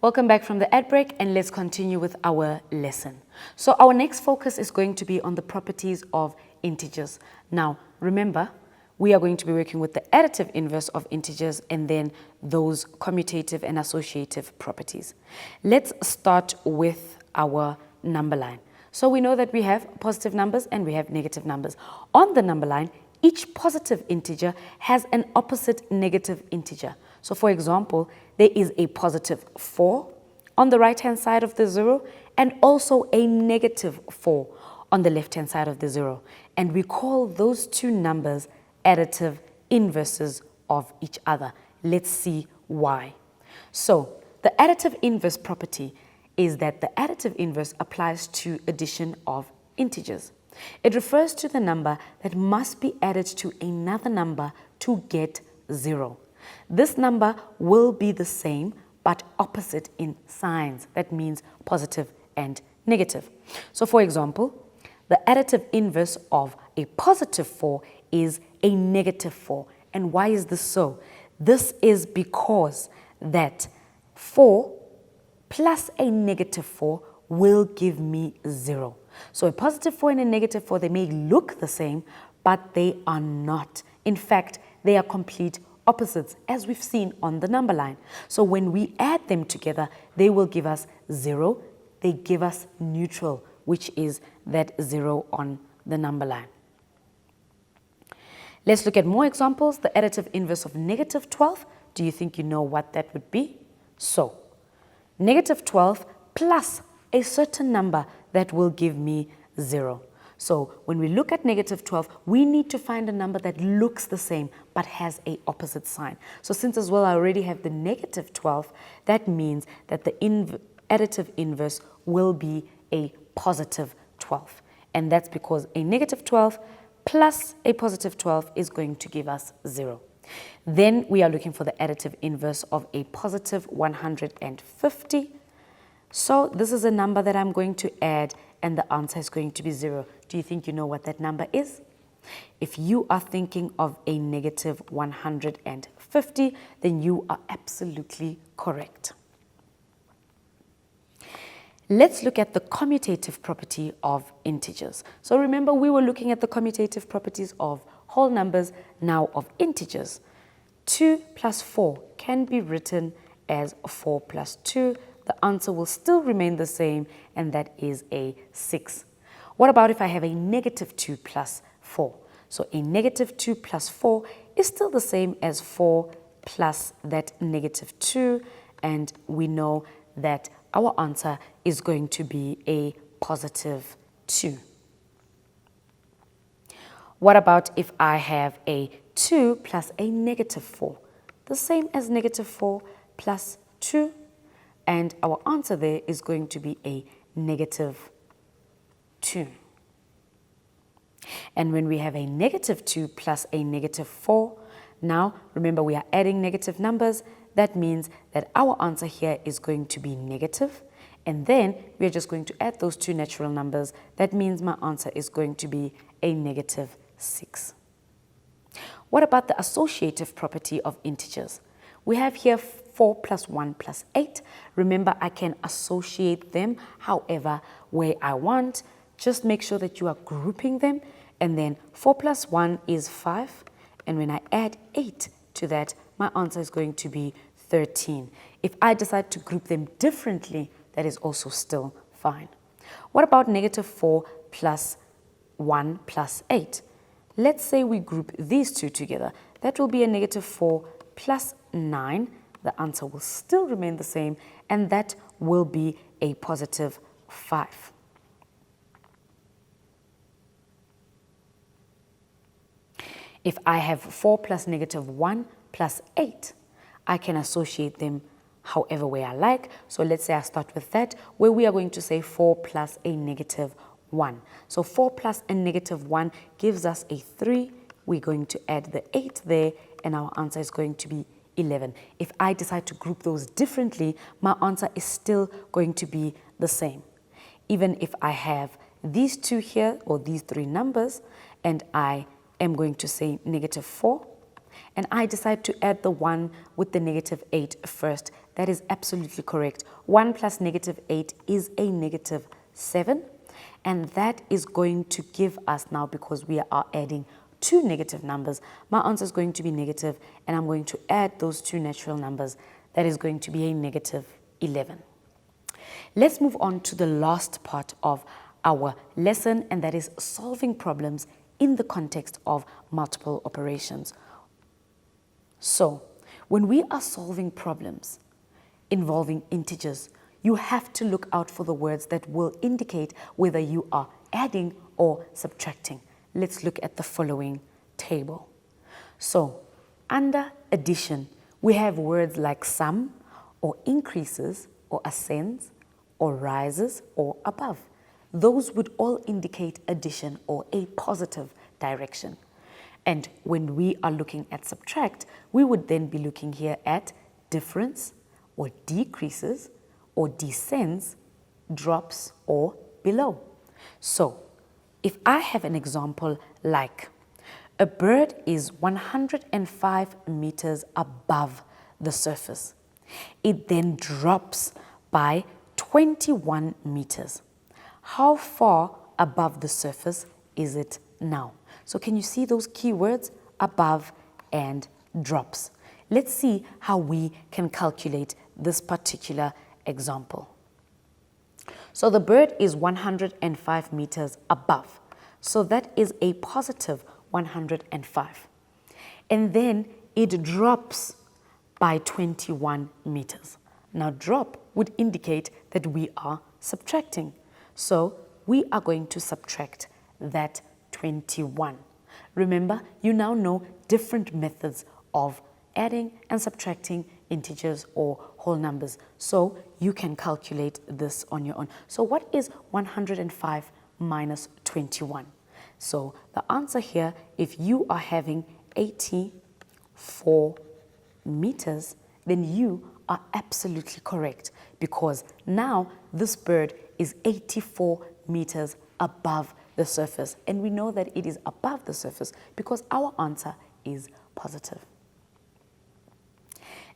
Welcome back from the ad break, and let's continue with our lesson. So our next focus is going to be on the properties of integers. Now, remember, we are going to be working with the additive inverse of integers and then those commutative and associative properties. Let's start with our number line. So we know that we have positive numbers and we have negative numbers. On the number line, each positive integer has an opposite negative integer. So for example, there is a positive 4 on the right-hand side of the 0 and also a negative 4 on the left-hand side of the 0. And we call those two numbers additive inverses of each other. Let's see why. So the additive inverse property is that the additive inverse applies to addition of integers. It refers to the number that must be added to another number to get 0. This number will be the same but opposite in signs. That means positive and negative. So for example, the additive inverse of a positive 4 is a negative 4. And why is this so? This is because that 4 plus a negative 4 will give me 0. So a positive 4 and a negative 4, they may look the same, but they are not. In fact, they are complete opposites, as we've seen on the number line. So when we add them together, they will give us 0. They give us neutral, which is that 0 on the number line. Let's look at more examples. The additive inverse of negative 12. Do you think you know what that would be? So, negative 12 plus a certain number that will give me 0. So when we look at negative 12, we need to find a number that looks the same but has a opposite sign. So since as well I already have the negative 12, that means that the additive inverse will be a positive 12. And that's because a negative 12 plus a positive 12 is going to give us 0. Then we are looking for the additive inverse of a positive 150. So this is a number that I'm going to add and the answer is going to be 0. Do you think you know what that number is? If you are thinking of a negative 150, then you are absolutely correct. Let's look at the commutative property of integers. So remember, we were looking at the commutative properties of whole numbers, now of integers. 2 plus 4 can be written as 4 plus 2. The answer will still remain the same, and that is a 6. What about if I have a negative 2 plus 4? So a negative 2 plus 4 is still the same as 4 plus that negative 2, and we know that our answer is going to be a positive 2. What about if I have a 2 plus a negative 4? The same as negative 4 plus 2. And our answer there is going to be a negative 2. And when we have a negative 2 plus a negative 4, now remember we are adding negative numbers. That means that our answer here is going to be negative. And then we are just going to add those two natural numbers. That means my answer is going to be a negative 6. What about the associative property of integers? We have here 4 plus 1 plus 8. Remember, I can associate them however way I want. Just make sure that you are grouping them. And then 4 plus 1 is 5. And when I add 8 to that, my answer is going to be 13. If I decide to group them differently, that is also still fine. What about negative 4 plus 1 plus 8? Let's say we group these two together. That will be a negative 4 plus 9. The answer will still remain the same, and that will be a positive 5. If I have 4 plus negative 1 plus 8, I can associate them however way I like. So let's say I start with that, where we are going to say 4 plus a negative 1. So 4 plus a negative 1 gives us a 3. We're going to add the 8 there, and our answer is going to be 11. If I decide to group those differently, my answer is still going to be the same. Even if I have these two here, or these three numbers, and I am going to say negative 4, and I decide to add the 1 with the negative 8 first. That is absolutely correct. 1 plus negative 8 is a negative 7, and that is going to give us now, because we are adding two negative numbers, my answer is going to be negative, and I'm going to add those two natural numbers. That is going to be a negative 11. Let's move on to the last part of our lesson, and that is solving problems in the context of multiple operations. So, when we are solving problems involving integers, you have to look out for the words that will indicate whether you are adding or subtracting. Let's look at the following table. So, under addition, we have words like sum, or increases, or ascends, or rises, or above. Those would all indicate addition or a positive direction. And when we are looking at subtract, we would then be looking here at difference, or decreases, or descends, drops, or below. So, if I have an example like a bird is 105 meters above the surface, it then drops by 21 meters. How far above the surface is it now? So can you see those keywords, above and drops? Let's see how we can calculate this particular example. So the bird is 105 meters above. So that is a positive 105. And then it drops by 21 meters. Now drop would indicate that we are subtracting. So we are going to subtract that 21. Remember, you now know different methods of adding and subtracting integers or whole numbers. So you can calculate this on your own. So what is 105 minus 21? So the answer here, if you are having 84 meters, then you are absolutely correct, because now this bird is 84 meters above the surface, and we know that it is above the surface because our answer is positive.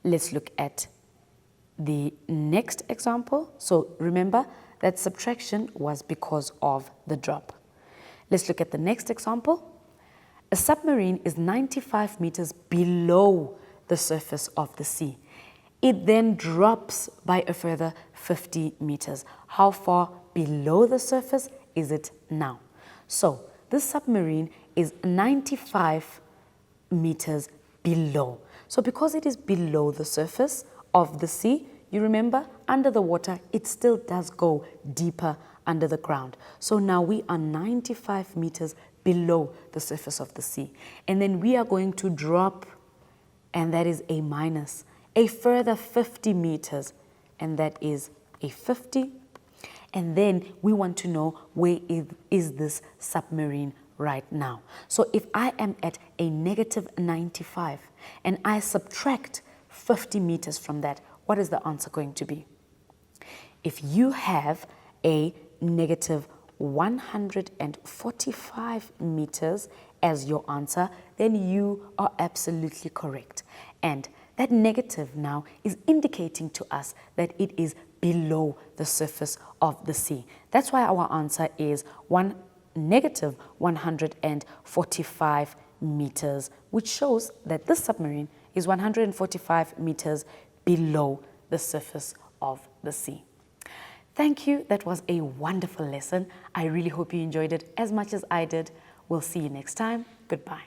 Let's look at the next example. So remember that subtraction was because of the drop. Let's look at the next example. A submarine is 95 meters below the surface of the sea. It then drops by a further 50 meters. How far below the surface is it now? So this submarine is 95 meters below. So because it is below the surface of the sea, you remember, under the water, it still does go deeper under the ground. So now we are 95 meters below the surface of the sea. And then we are going to drop, and that is a minus, a further 50 meters, and that is a 50. And then we want to know where is this submarine right now. So if I am at a negative 95 and I subtract 50 meters from that, what is the answer going to be? If you have a negative 145 meters as your answer, then you are absolutely correct. And that negative now is indicating to us that it is below the surface of the sea. That's why our answer is negative 145 meters, which shows that this submarine is 145 meters below the surface of the sea. Thank you. That was a wonderful lesson. I really hope you enjoyed it as much as I did. We'll see you next time. Goodbye.